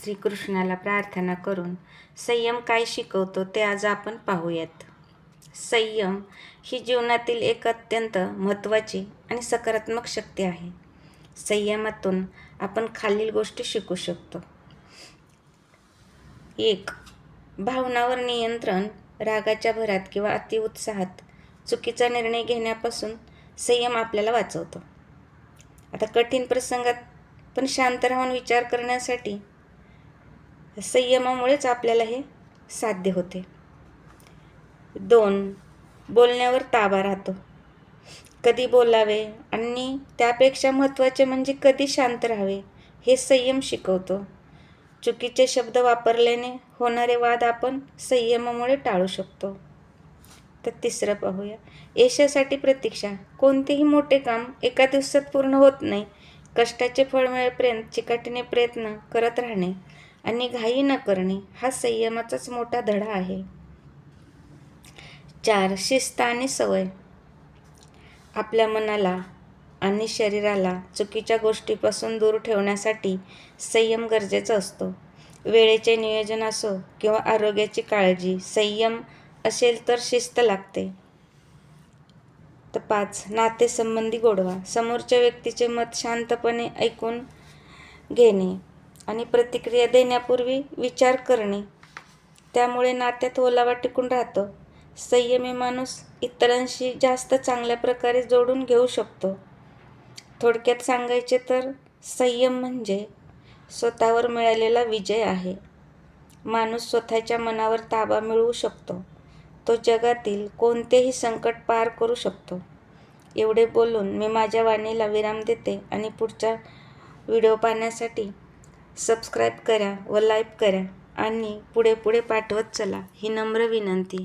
श्रीकृष्णाला प्रार्थना करून संयम काय शिकवतो ते आज आपण पाहूयात. संयम ही जीवनातील एक अत्यंत महत्त्वाची आणि सकारात्मक शक्ती आहे. संयमातून आपण खालील गोष्टी शिकू शकतो. 1. भावनांवर नियंत्रण. रागाच्या भरात किंवा अतिउत्साहात चुकीचा निर्णय घेण्यापासून संयम आपल्याला वाचवतो. आता कठीण प्रसंगात पण शांत राहून विचार करण्यासाठी संयमामुळेच आपल्याला हे साध्य होते. 2. बोलण्यावर ताबा राहतो. कधी बोलावे आणि त्यापेक्षा महत्त्वाचे म्हणजे कधी शांत राहावे हे संयम शिकवतो. चुकीचे शब्द वापरल्याने होणारे वाद आपण संयमामुळे टाळू शकतो. तर 3 पाहूया. यशासाठी प्रतीक्षा. कोणतेही मोठे काम एका दिवसात पूर्ण होत नाही. कष्टाचे फळ मिळेपर्यंत चिकाटीने प्रयत्न करत राहणे आणि घाई न करणे हा संयमाचाच मोठा धडा आहे. 4. शिस्त आणि सवय. आपल्या मनाला आणि शरीराला चुकीच्या गोष्टीपासून दूर ठेवण्यासाठी संयम गरजेचा असतो. वेळेचे नियोजन असो किंवा आरोग्याची काळजी, संयम असेल तर शिस्त लागते. तर 5. नातेसंबंधी गोडवा. समोरच्या व्यक्तीचे मत शांतपणे ऐकून घेणे आणि प्रतिक्रिया देण्यापूर्वी विचार करणे, त्यामुळे नात्यात ओलावा टिकून राहतो. संयमी माणूस इतरांशी जास्त चांगल्या प्रकारे जोडून घेऊ शकतो. थोडक्यात सांगायचे तर संयम म्हणजे स्वतःवर मिळालेला विजय आहे. माणूस स्वतःच्या मनावर ताबा मिळवू शकतो. तो जगातील कोणतेही संकट पार करू शकतो. एवढे बोलून मी माझ्या वाणीला विराम देते आणि पुढचा व्हिडिओ पाहण्यासाठी सबस्क्राईब करा व लाईक करा आणि पुढे पुढे पाठवत चला ही नम्र विनंती.